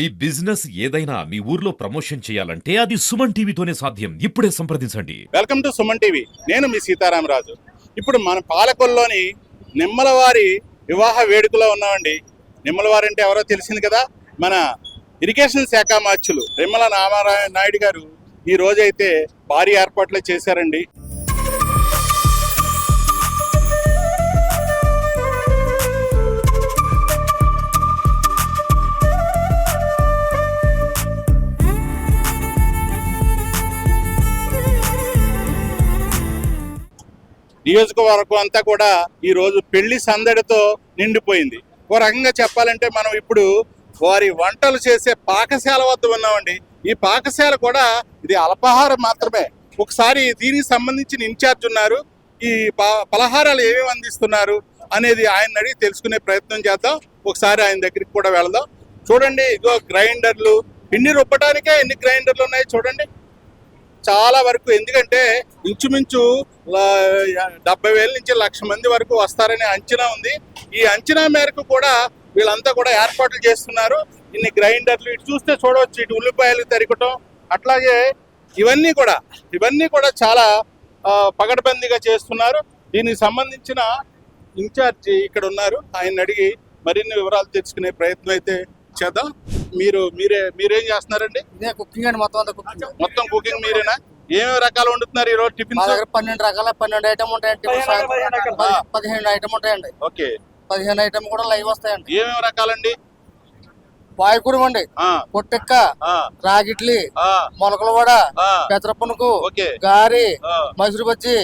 ఈ బిజినెస్ ఏదైనా మీ ఊర్లో ప్రమోషన్ చేయాలంటే అది సుమన్ టీవీతోనే సాధ్యం. ఇప్పుడే సంప్రదించండి. Welcome to Suman TV. నేను మీ సీతారామరాజు. ఇప్పుడు మన పాలకొల్లోని నిమ్మలవారి వివాహ వేడుకలో ఉన్నామండి. నిమ్మలవారి అంటే ఎవరో తెలిసింది కదా, మన ఇరిగేషన్ శాఖ మార్చులు నిమ్మల రామారాయణ నాయుడు గారు ఈ రోజైతే భారీ ఏర్పాట్లు చేశారండి. నియోజకవర్గం అంతా కూడా ఈ రోజు పెళ్లి సందడితో నిండిపోయింది. ఒక రకంగా చెప్పాలంటే మనం ఇప్పుడు వారి వంటలు చేసే పాకశాల వద్ద ఉన్నామండి. ఈ పాకశాల కూడా ఇది అల్పాహారం మాత్రమే. ఒకసారి దీనికి సంబంధించిన ఇన్ఛార్జ్ ఉన్నారు. ఈ పలహారాలు ఏమేమి అందిస్తున్నారు అనేది ఆయన అడిగి తెలుసుకునే ప్రయత్నం చేద్దాం. ఒకసారి ఆయన దగ్గరికి కూడా వెళదాం. చూడండి, ఇదిగో గ్రైండర్లు, పిండి రుబ్బటానికే ఎన్ని గ్రైండర్లు ఉన్నాయి చూడండి. చాలా వరకు, ఎందుకంటే ఇంచుమించు 70,000 నుంచి 1,00,000 మంది వరకు వస్తారనే అంచనా ఉంది. ఈ అంచనా మేరకు కూడా వీళ్ళంతా కూడా ఏర్పాట్లు చేస్తున్నారు. ఇన్ని గ్రైండర్లు ఇటు చూస్తే చూడవచ్చు, ఇటు ఉల్లిపాయలు తరిగటం, అట్లాగే ఇవన్నీ కూడా చాలా పగడబందీగా చేస్తున్నారు. దీనికి సంబంధించిన ఇన్ఛార్జి ఇక్కడ ఉన్నారు. ఆయన అడిగి మరిన్ని వివరాలు తెలుసుకునే ప్రయత్నం అయితే చేద్దాం. మీరేం చేస్తున్నారండి? కుకింగ్ అండి, మొత్తం కుకింగ్ మీరేనా? ఏమేమి రకాలు వండుతున్నారు ఈ రోజు? టిఫిన్ 12 ఐటమ్ ఉంటాయండి. 15 ఐటమ్ ఉంటాయండి. ఓకే, 15 ఐటమ్ కూడా లైవ్ వస్తాయండి. ఏమేమి రకాలండి? వాయుకూరం అండి, పొట్టెక్క, రాగిడ్లీ, మొలకల వడ, పెసరపునుకు, గారి, మైసూరు బజ్జి,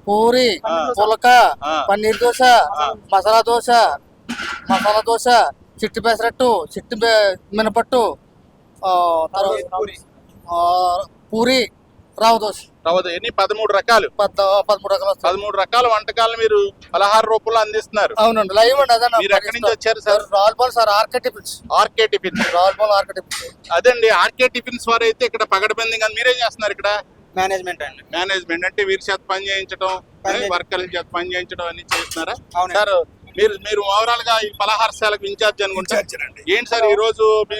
పూరి, పులక, పన్నీర్ దోశ, మసాలా దోశ, చిట్టి పెసరట్టు, చిట్టి మినపట్టు, పూరి, రవ్వ దోశ. ఎన్ని? 13 రకాలు. 13 రకాల వంటకాలు మీరు పలహార రూపంలో అందిస్తున్నారు. అవునండి, లైవ్ అండి. అదే మీరు ఎక్కడి నుంచి వచ్చారు sir? Ravulapalem sir, RK tiffins. అదండి, ఆర్కే టిఫిన్స్ వారు అయితే ఇక్కడ పగడబంది. కానీ మీరేం చేస్తున్నారు ఇక్కడ? మేనేజ్మెంట్ అండి. మేనేజ్మెంట్ అంటే వీరి చేత పని చేయించడం, వర్కర్ల చేత పని చేయించడం అన్ని చేస్తున్నారా సార్? మీరు ఓవరాల్ గా ఈ పలహారశాలకు ఇన్ఛార్జ్ అనుకుంటారు. ఏంటి సార్ ఈ రోజు మీ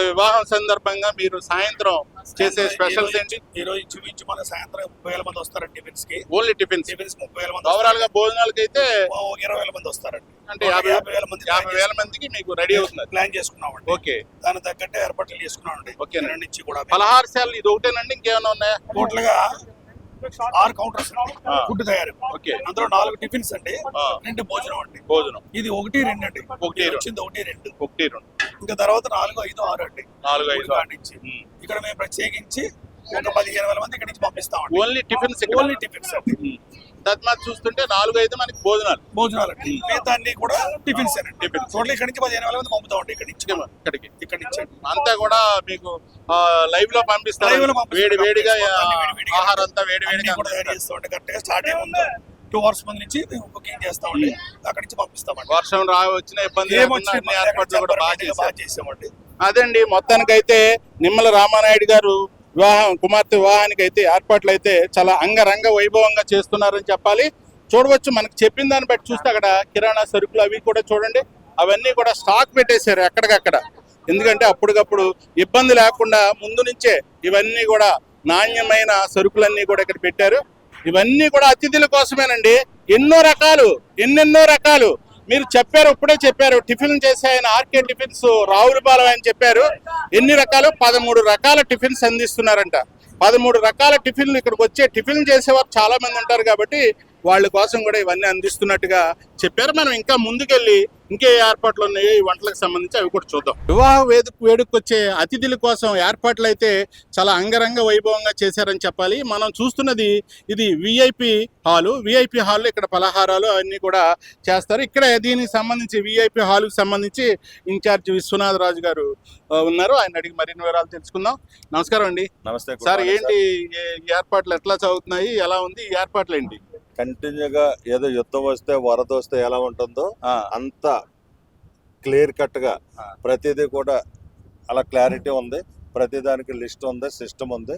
వివాహం సందర్భంగా మీరు సాయంత్రం చేసే స్పెషల్స్ ఏంటి? ఈ రోజు ఇంచుమించు మన సాయంత్రం 30,000 మంది వస్తారండి టిఫిన్స్ కి. ఓన్లీ టిఫిన్స్ 30,000 మంది. ఓవరాల్ గా భోజనాలకి అయితే 20,000 మంది వస్తారండి. అంటే 50,000 మందికి మీకు రెడీ అవుతుంది. ప్లాన్ చేసుకున్నామండి. ఓకే, దాని తగ్గట్టే ఏర్పాట్లు చేసుకున్నామండి. ఓకే, నుంచి కూడా పలహారశాలలు ఇది ఒకటేనండి, ఇంకేమైనా ఉన్నాయా? టోటల్ గా 6 కౌంటర్స్ ఫుడ్ తయారు. ఓకే, అందులో 4 టిఫిన్స్ అండి, 2 భోజనం అండి. ఇది 1, 2 అండి. వచ్చింది 1, 2. ఇంకా తర్వాత 4, 5, 6 అండి. 4, 5 నుంచి ఇక్కడ మేము ప్రత్యేకించి ఒక 15,000 మంది ఇక్కడ నుంచి పంపిస్తామండి. ఓన్లీ టిఫిన్స్ అండి. తద్మాత్ చూస్తుంటే 4, 5 మనకి భోజనాలు అండి. మిగతాన్ని కూడా టిఫిన్స్ టోటల్ ఇక్కడ నుంచి 15,000 మంది పంపుతామండి. ఇక్కడ నుంచి అంతా కూడా మీకు లైవ్ లో పంపిస్తారు. వేడిగా ఆహారం అంతా వేడిగా కూడా తయారు చేస్తామండి. కరెక్ట్గా స్టార్ట్ అయ్యే ముందు 2 hours ముందు నుంచి మేము బుకింగ్ చేస్తామండి. అక్కడి నుంచి పంపిస్తామండి. వర్షం వచ్చిన ఇబ్బంది ఏర్పాట్లు కూడా బాగా చేసామండి. అదండి, మొత్తానికైతే నిమ్మల రామానాయుడు గారు కుమార్తె వివాహానికి అయితే ఏర్పాట్లు అయితే చాలా అంగరంగ వైభవంగా చేస్తున్నారని చెప్పాలి. చూడవచ్చు, మనకు చెప్పిన దాన్ని బట్టి చూస్తే అక్కడ కిరాణా సరుకులు అవి కూడా చూడండి, అవన్నీ కూడా స్టాక్ పెట్టేశారు ఎక్కడికక్కడ. ఎందుకంటే అప్పటికప్పుడు ఇబ్బంది లేకుండా ముందు నుంచే ఇవన్నీ కూడా నాణ్యమైన సరుకులన్నీ కూడా ఇక్కడ పెట్టారు. ఇవన్నీ కూడా అతిథుల కోసమేనండి. ఎన్నెన్నో రకాలు మీరు చెప్పారు, ఇప్పుడే చెప్పారు. టిఫిన్ చేసే ఆయన ఆర్కే టిఫిన్స్ రావులపాలెం అని చెప్పారు. ఎన్ని రకాలు? 13 రకాల టిఫిన్స్ అందిస్తున్నారంట. 13 రకాల టిఫిన్లు. ఇక్కడికి వచ్చే టిఫిన్ చేసేవారు చాలా మంది ఉంటారు కాబట్టి వాళ్ళ కోసం కూడా ఇవన్నీ అందిస్తున్నట్టుగా చెప్పారు. మనం ఇంకా ముందుకెళ్ళి ఇంకే ఏర్పాట్లు ఉన్నాయో ఈ వంటలకు సంబంధించి అవి కూడా చూద్దాం. వివాహ వేడుకకు వచ్చే అతిథుల కోసం ఏర్పాట్లు అయితే చాలా అంగరంగ వైభవంగా చేశారని చెప్పాలి. మనం చూస్తున్నది ఇది విఐపి హాల్. ఇక్కడ పలహారాలు అవన్నీ కూడా చేస్తారు. ఇక్కడ దీనికి సంబంధించి విఐపి హాల్కి సంబంధించి ఇన్ఛార్జ్ విశ్వనాథరాజు గారు ఉన్నారు. ఆయన అడిగి మరిన్ని వివరాలు తెలుసుకుందాం. నమస్కారం అండి. నమస్తే సార్, ఏంటి ఏర్పాట్లు ఎట్లా సాగుతున్నాయి? ఎలా ఉంది ఈ ఏర్పాట్లు ఏంటి? కంటిన్యూగా ఏదో యుద్ధం వస్తే వరద వస్తే ఎలా ఉంటుందో అంత క్లియర్ కట్ గా ప్రతిదీ కూడా అలా క్లారిటీ ఉంది. ప్రతి దానికి లిస్ట్ ఉంది, సిస్టమ్ ఉంది.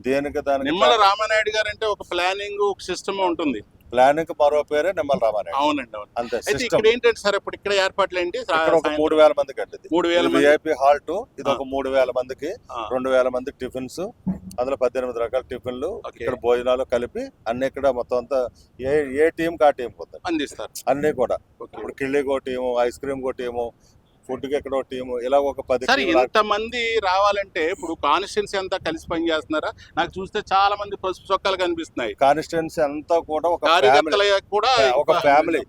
దేనికి దానికి నిమ్మల రామానాయుడు గారు అంటే ఒక ప్లానింగ్, ఒక సిస్టమ్ ఉంటుంది. ప్లానింగ్ మరో పేరే నిమ్మల రామారాయుడు. అవునండి, అవును. అంతే అయితే సిస్టమ్. ఇక్కడ ఏంటంటే సార్ ఇప్పుడు ఇక్కడ ఏర్పాట్లు ఏంటి? ఇక్కడ ఒక 3,000 మందికి అండి. 3,000 మంది. విఐపి హాల్ 2 ఇది ఒక 3,000 మందికి, ఆ. 2,000 మందికి టిఫిన్స్, అందులో 18 రకాల టిఫిన్లు, ఓకే. ఇక్కడ భోజనాలు కలిపి అన్ని ఇక్కడ మొత్తం అంతా ఏ టీం కా టీం పోతాయి అందిస్తారు. అన్ని కూడా. ఓకే. ఇప్పుడు కిళ్ళికో టీము, ఐస్ క్రీమ్ కో టీము, ఫుడ్ కి ఎక్కడో టీము, ఇలా ఒక 10 సార్ టీములు. ఇంత మంది రావాలంటే ఇప్పుడు కాన్స్టిట్యున్సీ అంతా కలిసి పని చేస్తున్నారా? నాకు చూస్తే చాలా మంది పసుపు చొక్కాలు కనిపిస్తున్నాయి. కాన్స్టిట్యున్సీ అంతా కూడా ఒక ఫ్యామిలీ, కార్యకర్తలు కూడా ఒక ఫ్యామిలీ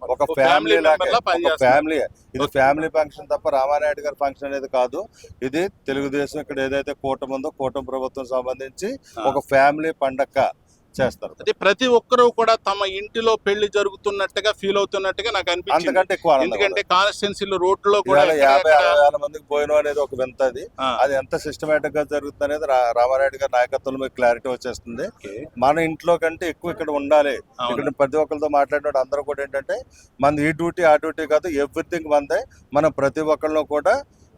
మెంబర్ లా పనిచేస్తున్నారు. ఫ్యామిలీ. ఇది ఫ్యామిలీ ఫంక్షన్ తప్ప రామానాయుడు గారి ఫంక్షన్ అనేది కాదు. ఇది తెలుగుదేశం ఇక్కడ ఏదైతే కూటమి ఉందో కూటమి ప్రభుత్వం సంబంధించి ఒక ఫ్యామిలీ పండగ చేస్తారు. అదే ప్రతి ఒక్కరూ కూడా తమ ఇంటిలో పెళ్లి జరుగుతున్నట్టుగా ఫీల్ అవుతున్నట్టుగా నాకు అనిపించింది. అంతకంటే ఎక్కువ ఆనందం ఎందుకంటే కాన్స్టిట్యున్సీలో రోడ్లో కూడా ఇవాళ 50,000 ఎక్కడెక్కడ- మందికి భోజనం అనేది ఒక వింత. అది ఆ. అది ఎంత సిస్టమేటిక్ గా జరుగుతుంది అనేది రామారాయుడు గారి నాయకత్వంలో మీకు క్లారిటీ వచ్చేస్తుంది. ఓకే. మన ఇంట్లో కంటే ఎక్కువ ఇక్కడ ఉండాలి. అవును. ఇక్కడ ప్రతి ఒక్కరితో మాట్లాడినప్పుడు అందరూ కూడా ఏంటంటే మన ఈ డ్యూటీ ఆ డ్యూటీ కాదు, ఎవ్రీథింగ్ మందే. మనం ప్రతి ఒక్కరిలో కూడా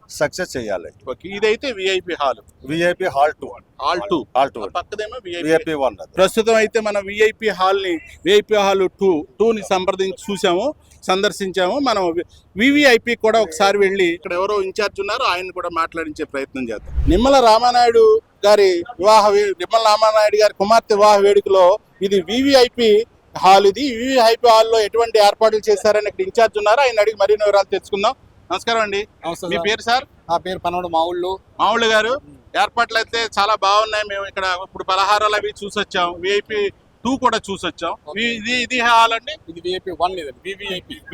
సక్సెస్ చేయాలి. ఓకే. ఇదైతే VIP hall VIP hall 2 hall 2 hall 2 పక్కదేమో విఐపి. విఐపి 1 ప్రస్తుతం అయితే మనం విఐపి హాల్ ని టూని సందర్శించాము. మనం వివిఐపి కూడా ఒకసారి వెళ్ళి ఇక్కడ ఎవరో ఇన్ఛార్జ్ ఉన్నారు, ఆయన కూడా మాట్లాడించే ప్రయత్నం చేద్దాం. నిమ్మల రామానాయుడు గారి కుమార్తె వివాహ వేడుకలో ఇది వివిఐపి హాల్. ఇది వివిఐపి హాల్లో ఎటువంటి ఏర్పాట్లు చేశారని ఇక్కడ ఇన్ఛార్జ్ ఉన్నారు, ఆయన అడిగి మరిన్ని వివరాలు తెలుసుకుందాం. నమస్కారం అండి. మీ పేరు సార్? నా పేరు పనోడు మావుళ్ళు గారు. ఏర్పాట్లు అయితే చాలా బాగున్నాయి. మేము ఇక్కడ ఇప్పుడు పలహారాలు అవి చూసొచ్చాం. విఐపి 2 కూడా చూసొచ్చాం. ఇది హాల్ అండి. ఇది విఐపి 1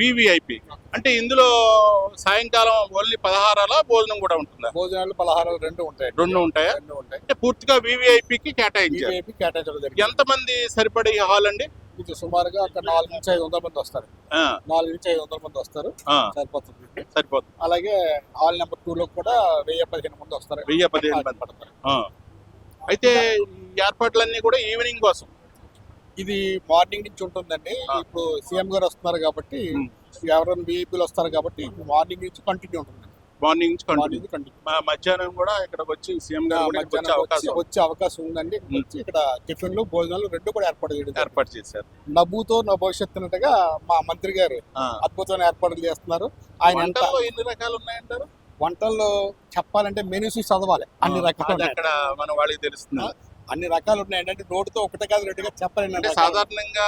వివిఐపి అంటే ఇందులో సాయంకాలం ఓన్లీ పలహారాల భోజనం కూడా ఉంటుందా? భోజనాలు పలహారాలు రెండు ఉంటాయి. రెండు ఉంటాయా? అంటే పూర్తిగా వివిఐపికి కేటాయించారు. విఐపి కేటాయించడం జరిగింది. ఎంత మంది సరిపడే హాల్ అండి? ఇది సుమారుగా అక్కడ 4 నుంచి 500 మంది వస్తారు. ఆ, 4 నుంచి 500 మంది వస్తారు. ఆ, సరిపోతుంది. సరిపోతుంది. అలాగే హాల్ నెంబర్ 2 లో కూడా 1015 మంది వస్తారు. 1015 మంది పడతారు. ఆ. అయితే ఈ ఏర్పాట్లన్నీ కూడా ఈవినింగ్ కోసం. ఇది మార్నింగ్ నుంచి ఉంటుందండి. ఆ. ఇప్పుడు సీఎం గారు వస్తున్నారు కాబట్టి ఎవరైనా విఐపీలు వస్తారు కాబట్టి మార్నింగ్ నుంచి కంటిన్యూ ఉంటుంది. మార్నింగ్ నుంచి కంటిన్యూ. Morning continue. మధ్యాహ్నం కూడా ఇక్కడికి వచ్చి సీఎం గారు కూడా ఇక్కడికి వచ్చే అవకాశం వచ్చే అవకాశం ఉందండి. వచ్చి ఇక్కడ టిఫిన్లు భోజనాలు రెండు కూడా ఏర్పాటు చేయడం ఏర్పాటు చేశారు. నవ్వుతో నా భవిష్యత్తు అన్నట్టుగా మా మంత్రి గారు ఆ. అద్భుతమైన ఏర్పాట్లు చేస్తున్నారు. ఆయన ఎంత వంటల్లో ఎన్ని రకాలు ఉన్నాయంటారు? వంటల్లో చెప్పాలంటే మెనూస్ చదవాలి. అన్ని రకాలు అది అక్కడ మన వాళ్ళకి తెలుస్తుంది. అన్ని రకాలు ఉన్నాయి. ఏంటంటే నోటితో ఒకటి కాదు రెండుగా చెప్పాలి. అంటే సాధారణంగా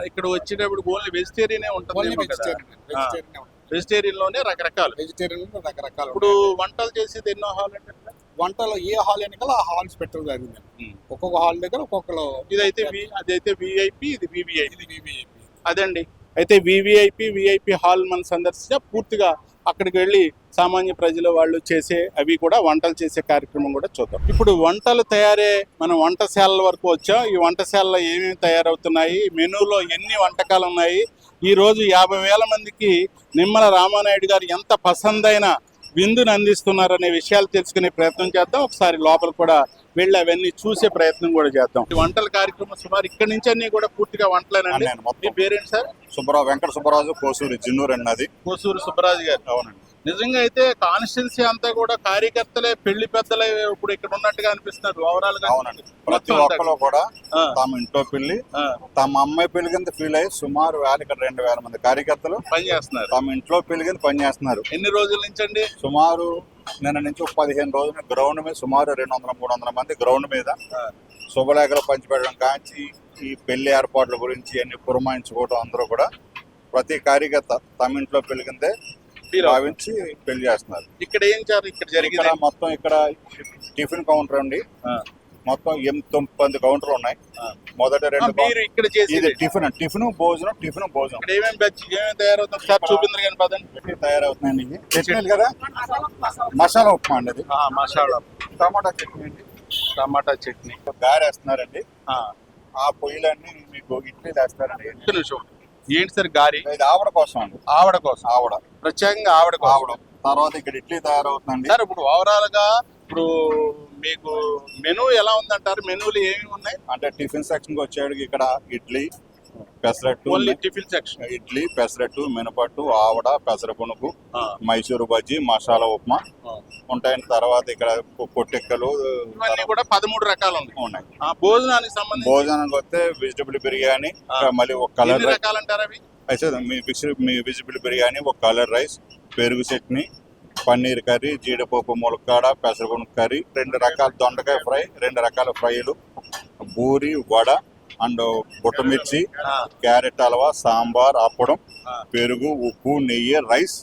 ఇక్కడ వచ్చేటప్పుడు ఓన్లీ వెజిటేరియనే ఉంటుంది. వెజిటేరియన్ లోనే రకరకాలు. వెజిటేరియన్ రకరకాలు. ఇప్పుడు వంటలు చేసేది ఎన్నో హాల్ అంటే వంటలో ఏ హాల్ ఎన్నికల ఆ హాల్స్ పెట్టడం జరిగింది. ఒక్కొక్క హాల్ దగ్గర ఒక్కొక్కరు. అదైతే విఐపి, ఇది వివిఐపి. ఇది వివిఐపి. అదండి. అయితే విఐపి హాల్ మనం సందర్శించా పూర్తిగా అక్కడికి వెళ్ళి సామాన్య ప్రజలు వాళ్ళు చేసే అవి కూడా వంటలు చేసే కార్యక్రమం కూడా చూద్దాం. ఇప్పుడు వంటలు తయారే మనం వంటశాలల వరకు వచ్చాం. ఈ వంటశాలలో ఏమేమి తయారవుతున్నాయి, మెనూలో ఎన్ని వంటకాలు ఉన్నాయి, ఈ రోజు 50,000 మందికి నిమ్మల రామానాయుడు గారు ఎంత పసందైన విందును అందిస్తున్నారనే విషయాలు తెలుసుకునే ప్రయత్నం చేద్దాం. ఒకసారి లోపల కూడా వెళ్ళి అవన్నీ చూసే ప్రయత్నం కూడా చేద్దాం. ఈ వంటల కార్యక్రమం సుమారు ఇక్కడ నుంచి అన్ని కూడా పూర్తిగా వంటలేనండి. మీ పేరేంటి సార్? వెంకట సుబ్బరాజు, కోసూరి జిన్నూరు అన్నది. కోసూరు సుబ్బరాజు గారు. అవునండి. నిజంగా అయితే కాన్స్టిట్యున్సీ అంతా కూడా కార్యకర్తలే పెళ్లి పెద్దలే ఇప్పుడు ఇక్కడ ఉన్నట్టుగా అనిపిస్తున్నారు ఓవరాల్ గా. అవునండి. ప్రతి ఒక్కరు కూడా తమ ఇంట్లో పెళ్లి, తమ అమ్మాయి పెళ్లి కింద ఫీల్ అయ్యి సుమారు ఇక్కడ 2,000 మంది కార్యకర్తలు పని చేస్తున్నారు. తమ ఇంట్లో పెళ్లి కింద పని చేస్తున్నారు. ఎన్ని రోజుల నుంచి అండి? సుమారు నిన్న నుంచి 15 రోజుల గ్రౌండ్ మీద సుమారు 200-300 మంది గ్రౌండ్ మీద శుభలేఖలు పంచిపెట్టడం కాంచి ఈ పెళ్లి ఏర్పాట్ల గురించి అన్ని పురమాయించుకోవడం అందరూ కూడా ప్రతి కార్యకర్త తమ ఇంట్లో పెళ్లి కిందే భావించి పెళ్లి చేస్తున్నారు. ఇక్కడ ఏం ఇక్కడ జరిగింది? మొత్తం ఇక్కడ టిఫిన్ కౌంటర్ అండి. మొత్తం 8-9 కౌంటర్లు ఉన్నాయి. మొదటి 2 ఇక్కడ చేసి టిఫిన్ భోజనం ఇక్కడ ఏమేమి తయారవుతుంది సార్ చూపించారు కానీ పదండి. తయారవుతున్నాయండి. చట్నీలు కదా, మసాలా ఉప్మా అండి. అది మసాలా టమాటా చట్నీ అండి. టమాటా చట్నీ గారేస్తున్నారండి. ఆ పొయ్యిలన్నీ మీకు ఇడ్లీలు వేస్తారండి. ఏంటి సార్ గారి? ఇది ఆవిడ కోసం అండి. ఆవిడ కోసం. ఆవిడ ప్రత్యేకంగా ఆవిడ తర్వాత ఇక్కడ ఇడ్లీ తయారవుతుందండి. సార్ ఇప్పుడు ఓవరాల్ గా ఇప్పుడు మీకు మెనూ ఎలా ఉందంటారు? మెనూలు ఏమి ఉన్నాయి అంటే టిఫిన్ సెక్షన్ కి వచ్చేవాడికి ఇక్కడ idli, pesarattu, only tiffin section. Idli, pesarattu, మినపట్టు, ఆవడ, పెసర పునుగు, మైసూరు బజ్జీ, మసాలా ఉప్మా ఉంటాయని. తర్వాత ఇక్కడ పొట్టెక్కలు ఇవన్నీ కూడా 13 రకాలు ఉన్నాయి. భోజనానికి సంబంధించి భోజనానికి వస్తే వెజిటబుల్ బిర్యానీ, మళ్ళీ ఒక కలర్ ఎన్ని రకాలు అంటారు అవి? అయితే మీ వెజిటబుల్ బిర్యానీ, ఒక కలర్ రైస్, పెరుగు చట్నీ, పన్నీర్ కర్రీ, జీడిపప్పు ములక్కాడ, పెసరపునుగు కర్రీ, 2 రకాల దొండకాయ ఫ్రై, 2 రకాల ఫ్రైలు, పూరి, వడ అండ్ బుట్టమిర్చి, క్యారెట్ హల్వా, సాంబార్, అప్పడం, పెరుగు, ఉప్పు, నెయ్యి, రైస్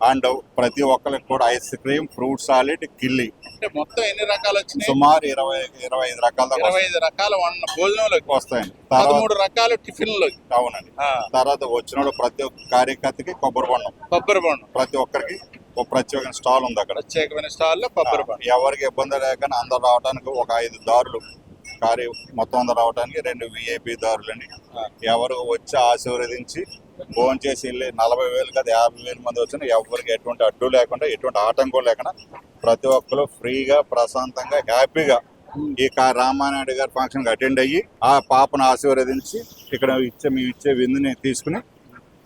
అండ్ ప్రతి ఒక్కరికి కూడా ఐస్ క్రీమ్, ఫ్రూట్ సాలెడ్, కిల్లి. అంటే మొత్తం ఎన్ని రకాలు వచ్చినాయి? సుమారు 25 రకాల దాకా 25 రకాల భోజనంలోకి వస్తాయండి. 13 రకాల టిఫిన్లోకి. అవునండి. తర్వాత వచ్చిన ప్రతి ఒక్క కార్యకర్తకి కొబ్బరి బొండం, కొబ్బరి బొండం ప్రతి ఒక్కరికి ఒక ప్రత్యేకమైన స్టాల్ ఉంది అక్కడ. ప్రత్యేకమైన స్టాల్లో కొబ్బరి బొండం. ఎవరికి ఇబ్బంది లేకుండా అందరు రావడానికి ఒక 5 దారులు, కారు మొత్తం అందరు రావడానికి 2 విఐపి దారులండి. ఎవరు వచ్చి ఆశీర్వదించి భోజనం చేసి వెళ్ళి 40,000 కదా 50,000 మంది వచ్చినా ఎవరికి ఎటువంటి అడ్డు లేకుండా, ఎటువంటి ఆటంకం లేకుండా ప్రతి ఒక్కరు ఫ్రీగా, ప్రశాంతంగా, హ్యాపీగా ఈ రామానాయుడు గారి ఫంక్షన్ అటెండ్ అయ్యి ఆ పాపను ఆశీర్వదించి ఇక్కడ మేము ఇచ్చే విందుని తీసుకుని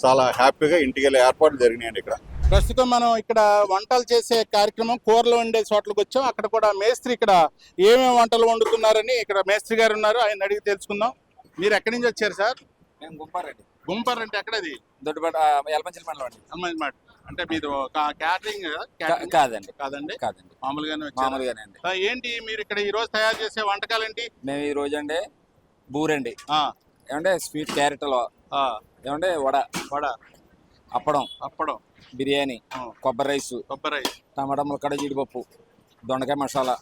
చాలా హ్యాపీగా ఇంటికి వెళ్ళే ఏర్పాట్లు జరిగినాయండి. ఇక్కడ ప్రస్తుతం మనం ఇక్కడ వంటలు చేసే కార్యక్రమం, కూరలు వండే చోట్లకు వచ్చాం. అక్కడ కూడా మేస్త్రి ఇక్కడ ఏమేమి వంటలు వండుతున్నారని ఇక్కడ మేస్త్రి గారు ఉన్నారు, ఆయన అడిగి తెలుసుకుందాం. మీరు ఎక్కడి నుంచి వచ్చారు సార్? మేము గుంపారెడ్డి. గుంపర్ అంటే ఎక్కడది? దొడ్డిపేట ఎలమంచిలి మండలం అండి. అన్నమాట. అంటే మీరు క్యాటరింగ్ కాదండి. కాదండి, కాదండి, మామూలుగానే వచ్చారు. మామూలుగానే అండి. ఏంటి మీరు ఇక్కడ ఈ రోజు తయారు చేసే వంటకాలు ఏంటి? మేము ఈ రోజు అండి బూరండి, ఏమంటే స్వీట్ క్యారెట్ హల్వా, ఏమంటే వడ, అప్పడం, బిర్యానీ, కొబ్బరి రైస్, టమాటా ములక్కడ, జీడిపప్పు, దొండకాయ మసాలా,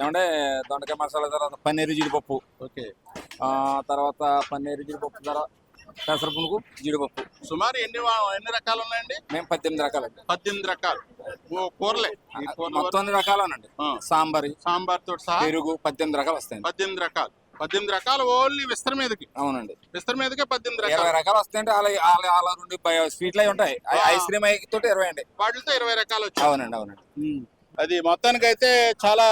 ఏమంటే దొండకాయ మసాలా, తర్వాత పన్నీరు జీడిపప్పు, ఓకే, తర్వాత పన్నీరు జీడిపప్పు, తర్వాత పెసర పునుగు, జీడిపప్పు. సుమారు ఎన్ని రకాలు ఉన్నాయండి? మేము 18 రకాలండి. 18 రకాలు కూరలే మొత్తం 2 రకాలనండి. సాంబార్ తోటి సహా పెరుగు 18 రకాలు వస్తాయండి. 18 రకాలు ఓన్లీ విస్తర మీదకి. అవునండి, విస్తర మీదకే 18 రకాలు. 20 రకాలు వస్తాయంటే అలా 2 స్వీట్లు అవి ఉంటాయి. ఐస్ క్రీమ్ తోటి 20 అండి. వాటితో 20 రకాలు వచ్చాయి. అవునండి. అది మొత్తానికి అయితే చాలా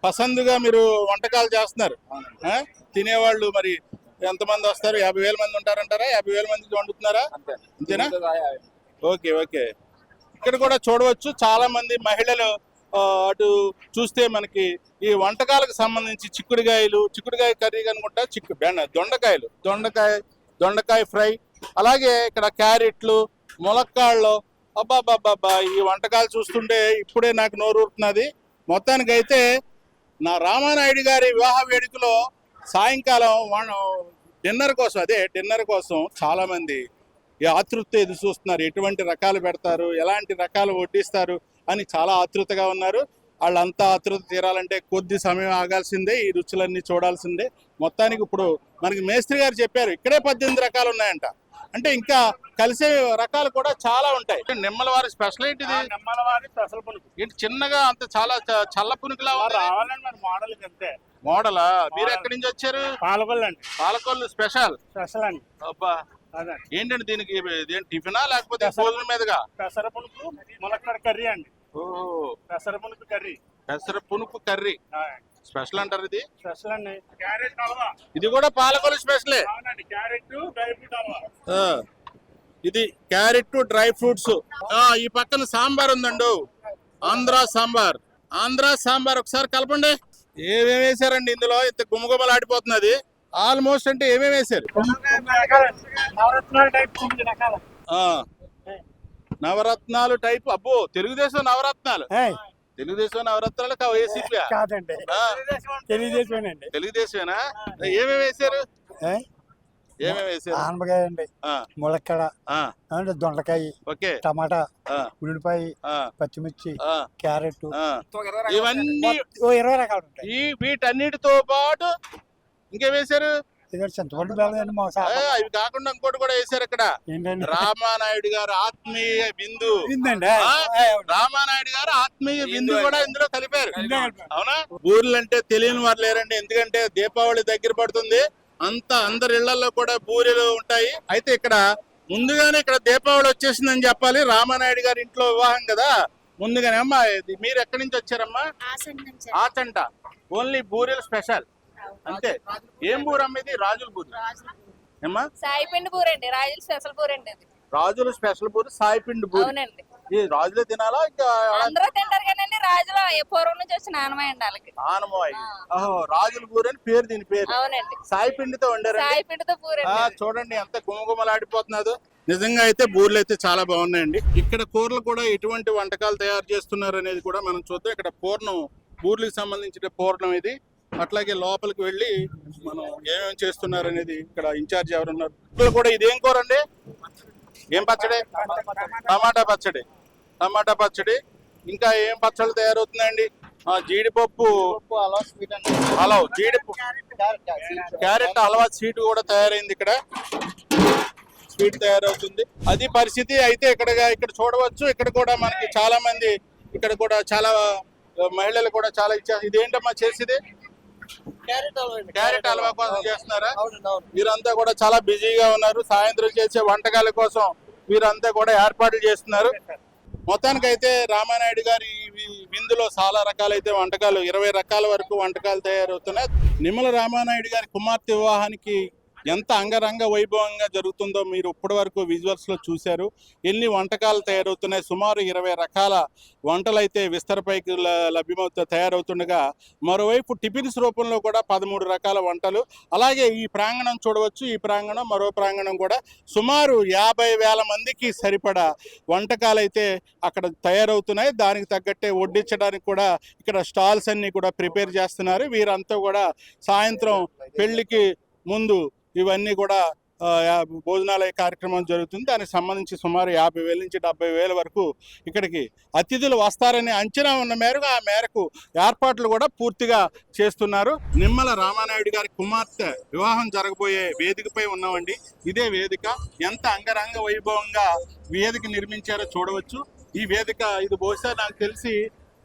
పసందుగా మీరు వంటకాలు చేస్తున్నారు. తినేవాళ్ళు మరి ఎంతమంది వస్తారు? 50,000 మంది ఉంటారంటారా? 50,000 మందికి వండుతున్నారా? అంతేనా? ఓకే. ఇక్కడ కూడా చూడవచ్చు చాలా మంది మహిళలు. అటు చూస్తే మనకి ఈ వంటకాలకు సంబంధించి చిక్కుడుకాయ కర్రీ అనుకుంటా, దొండకాయ ఫ్రై, అలాగే ఇక్కడ క్యారెట్లు, ములక్కాళ్ళు. అబ్బాబ్బాబ్బా, ఈ వంటకాలు చూస్తుంటే ఇప్పుడే నాకు నోరూరుతున్నది. మొత్తానికైతే నా రామానాయుడు గారి వివాహ వేడుకలో సాయంకాలం డిన్నర్ కోసం చాలా మంది ఈ ఆతృత ఎదురు చూస్తున్నారు. ఎటువంటి రకాలు పెడతారు, ఎలాంటి రకాలు వడ్డిస్తారు అని చాలా ఆతృతగా ఉన్నారు. వాళ్ళంతా ఆతృత తీరాలంటే కొద్ది సమయం ఆగాల్సిందే, ఈ రుచులన్నీ చూడాల్సిందే. మొత్తానికి ఇప్పుడు మనకి మేస్త్రి గారు చెప్పారు ఇక్కడే 18 రకాలు ఉన్నాయంట. అంటే ఇంకా కలిసే రకాలు కూడా చాలా ఉంటాయి. నిమ్మలవారి స్పెషల్ ఏంటిది? నిమ్మలవారి స్పెషల్ పునుగు. ఏంటి చిన్నగా అంత చాలా చల్ల పునుగులా రావాలండి మరి మోడల్ అంతే. మోడలా? మీరు ఎక్కడి నుంచి వచ్చారు? పాలకొల్లు అండి. పాలకొల్లు స్పెషల్ అండి. అబ్బా, ఏంటండి దీనికి టిఫినా లేకపోతే భోజనం మీదుగా? పెసర పునుగు ములక్కాడ కర్రీ అండి. పెసర పునుగు కర్రీ స్పెషల్ అంటారు. ఇది స్పెషల్ అండి. క్యారెట్ హల్వా, ఇది కూడా పాలకొల్లు స్పెషలే. Carrot dry fruit halwa. ఇది క్యారెట్ డ్రై ఫ్రూట్స్. ఈ పక్కన సాంబార్ ఉందండి, ఆంధ్ర సాంబార్. ఒకసారి కలపండి. ఏమేమి వేసారండి ఇందులో? ఇంత గుమగుమలాడిపోతున్నది. ఆల్మోస్ట్ అంటే ఏమేమి వేసారు? నవరత్నాలు టైప్. అబ్బో, తెలుగుదేశం నవరత్నాలు వైసీపీ కాదండి, తెలుగుదేశమేనా? ఏమేమి వేసారు? ఆనపకాయ అండి, ములక్కడ, దొండకాయ, ఓకే, టమాటా, ఉల్లిపాయ, పచ్చిమిర్చి, క్యారెట్, ఇవన్నీ 20 రకాలు ఉంటాయి. వీటన్నిటితో పాటు ఇంకే వేసారు? చింతపండు బెల్లం. ఇవి కాకుండా ఇంకోటి కూడా వేసారు ఇక్కడ. రామానాయుడు గారు ఆత్మీయ బిందు. రామానాయుడు గారు ఆత్మీయ బిందు కూడా ఇందులో కలిపారు. అవునా? బూరెలు అంటే తెలియని వారు లేరండి. ఎందుకంటే దీపావళి దగ్గర పడుతుంది. అందరి ఇళ్లలో కూడా బూరెలు ఉంటాయి. అయితే ఇక్కడ ముందుగానే ఇక్కడ దీపావళి వచ్చేసిందని చెప్పాలి. రామానాయుడు గారి ఇంట్లో వివాహం కదా, ముందుగానే. అమ్మా, మీరు ఎక్కడి నుంచి వచ్చారమ్మా? ఆచంట. ఓన్లీ బూరెలు స్పెషల్ అంతే. ఏం బూర అమ్మేది? రాజుల బూరెలు. ఏమ్మా సాయి పిండి పూరి అండి, రాయల్ స్పెషల్ పూరి అండి అది. రాజుల స్పెషల్ పూరి సాయి పిండి పూరి. అవునండి, ఈ రాజులే తినాలా ఇంకా అందరూ తింటారు కానీ రాజుల పూర్వం నుంచి వచ్చిన ఆనమాయండి వాళ్ళకి. ఆనమాయి. ఓహో, రాజుల పూరి అని పేరు, దీని పేరు. అవునండి, సాయి పిండితో వండారండి. సాయి పిండితో పూరి అండి అది. చూడండి ఎంత గుమగుమలాడిపోతున్నదో. నిజంగా అయితే బూర్లు అయితే చాలా బాగున్నాయండి. ఇక్కడ కూరలు కూడా ఎటువంటి వంటకాలు తయారు చేస్తున్నారు అనేది కూడా మనం చూద్దాం. ఇక్కడ పూర్ణం, బూర్లకు సంబంధించిన పూర్ణం ఇది. అట్లాగే లోపలికి వెళ్ళి మనం ఏమేమి చేస్తున్నారు అనేది ఇక్కడ ఇన్ఛార్జ్ ఎవరున్నారు. ఇక్కడ కూడా ఇదేం కూర అండి? ఏం పచ్చడి? టమాటా పచ్చడి. టమాటా పచ్చడి. ఇంకా ఏం పచ్చళ్ళు తయారవుతున్నాయండి? జీడిపప్పు హలవా, జీడిపప్పు క్యారెట్ హల్వా స్వీట్ కూడా తయారైంది. ఇక్కడ స్వీట్ తయారవుతుంది. అది పరిస్థితి. అయితే ఇక్కడ చూడవచ్చు. ఇక్కడ కూడా మనకి చాలా మంది, ఇక్కడ కూడా చాలా మహిళలు కూడా చాలా ఇచ్చారు. ఇదేంటమ్మా చేసేది? క్యారెట్ హల్వా కోసం చేస్తున్నారా? వీరంతా కూడా చాలా బిజీగా ఉన్నారు. సాయంత్రం చేసే వంటకాల కోసం వీరంతా కూడా ఏర్పాట్లు చేస్తున్నారు. మొత్తానికైతే రామానాయుడు గారి విందులో చాలా రకాలైతే వంటకాలు, 20 రకాల వరకు వంటకాలు తయారవుతున్నాయి. నిమ్మల రామానాయుడు గారి కుమార్తె వివాహానికి ఎంత అంగరంగ వైభవంగా జరుగుతుందో మీరు ఇప్పటి వరకు విజువల్స్ లో చూశారు. ఎన్ని వంటకాలు తయారవుతున్నాయి, సుమారు 20 రకాల వంటలు అయితే విస్తరపైకి తయారవుతుండగా, మరోవైపు టిఫిన్స్ రూపంలో కూడా 13 రకాల వంటలు. అలాగే ఈ ప్రాంగణం చూడవచ్చు. ఈ ప్రాంగణం, మరో ప్రాంగణం కూడా సుమారు 50,000 మందికి సరిపడా వంటకాలు అయితే అక్కడ తయారవుతున్నాయి. దానికి తగ్గట్టే వడ్డించడానికి కూడా ఇక్కడ స్టాల్స్ అన్ని కూడా ప్రిపేర్ చేస్తున్నారు. వీరంతా కూడా సాయంత్రం పెళ్లికి ముందు ఇవన్నీ కూడా భోజనాలయ కార్యక్రమం జరుగుతుంది. దానికి సంబంధించి సుమారు 50,000 నుంచి 70,000 వరకు ఇక్కడికి అతిథులు వస్తారని అంచనా ఉన్న మేరకు ఆ మేరకు ఏర్పాట్లు కూడా పూర్తిగా చేస్తున్నారు. నిమ్మల రామానాయుడు గారి కుమార్తె వివాహం జరగబోయే వేదికపై ఉన్నామండి. ఇదే వేదిక. ఎంత అంగరంగ వైభవంగా వేదిక నిర్మించారో చూడవచ్చు. ఈ వేదిక ఇది బహుశా నాకు తెలిసి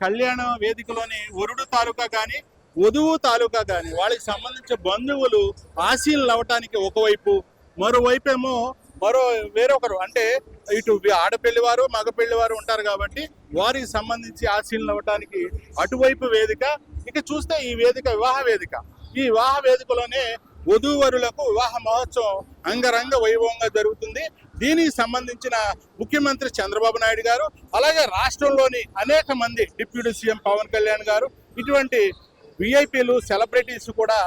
కళ్యాణ వేదికలోని వరుడు తాలూకా కానీ వధువు తాలూకా కానీ వాళ్ళకి సంబంధించిన బంధువులు ఆశీనులు అవ్వటానికి ఒకవైపు, మరోవైపు ఏమో వేరొకరు, అంటే ఇటు ఆడపెళ్లి వారు మగ పెళ్లి వారు ఉంటారు కాబట్టి వారికి సంబంధించి ఆశీనులు అవ్వటానికి అటువైపు వేదిక. ఇక చూస్తే ఈ వేదిక వివాహ వేదిక. ఈ వివాహ వేదికలోనే వధూవరులకు వివాహ మహోత్సవం అంగరంగ వైభవంగా జరుగుతుంది. దీనికి సంబంధించిన ముఖ్యమంత్రి చంద్రబాబు నాయుడు గారు, అలాగే రాష్ట్రంలోని అనేక మంది, డిప్యూటీ సీఎం పవన్ కళ్యాణ్ గారు, ఇటువంటి విఐపీలు, సెలబ్రిటీస్ కూడా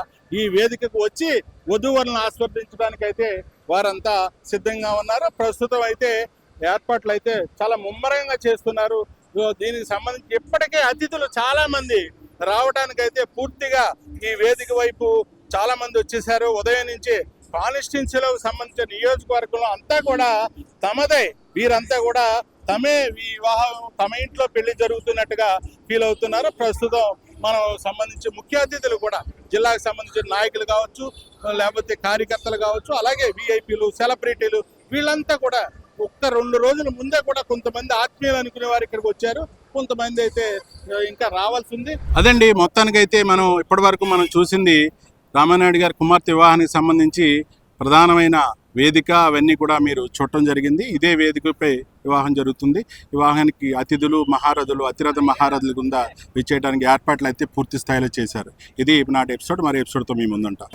ఈ వేదికకు వచ్చి వధూవరులను ఆస్వాదించడానికి అయితే వారంతా సిద్ధంగా ఉన్నారు. ప్రస్తుతం అయితే ఏర్పాట్లు అయితే చాలా ముమ్మరంగా చేస్తున్నారు. దీనికి సంబంధించి ఇప్పటికే అతిథులు చాలా మంది రావడానికైతే పూర్తిగా ఈ వేదిక వైపు చాలా మంది వచ్చేసారు. ఉదయం నుంచి కాన్స్టిట్యున్సీలకు సంబంధించిన నియోజకవర్గంలో అంతా కూడా తమదే, వీరంతా కూడా తమే వివాహం, తమ ఇంట్లో పెళ్లి జరుగుతున్నట్టుగా ఫీల్ అవుతున్నారు. ప్రస్తుతం మనం సంబంధించి ముఖ్య అతిథులు కూడా జిల్లాకు సంబంధించిన నాయకులు కావచ్చు, లేకపోతే కార్యకర్తలు కావచ్చు, అలాగే విఐపీలు, సెలబ్రిటీలు, వీళ్ళంతా కూడా 1-2 రోజుల ముందే కూడా కొంతమంది ఆత్మీయులు అనుకునే వారు ఇక్కడికి వచ్చారు. కొంతమంది అయితే ఇంకా రావాల్సి ఉంది. అదండి, మొత్తానికైతే మనం ఇప్పటి వరకు మనం చూసింది రామానాయుడు గారి కుమార్తె వివాహానికి సంబంధించి ప్రధానమైన వేదిక, అవన్నీ కూడా మీరు చూడటం జరిగింది. ఇదే వేదికపై వివాహం జరుగుతుంది. వివాహానికి అతిథులు, మహారథులు, అతిరథ మహారథులు గుండా విచ్చేయడానికి ఏర్పాట్లు అయితే పూర్తి స్థాయిలో చేశారు. ఇది నాటి ఎపిసోడ్. మరి ఎపిసోడ్తో మీ ముందుంటాం.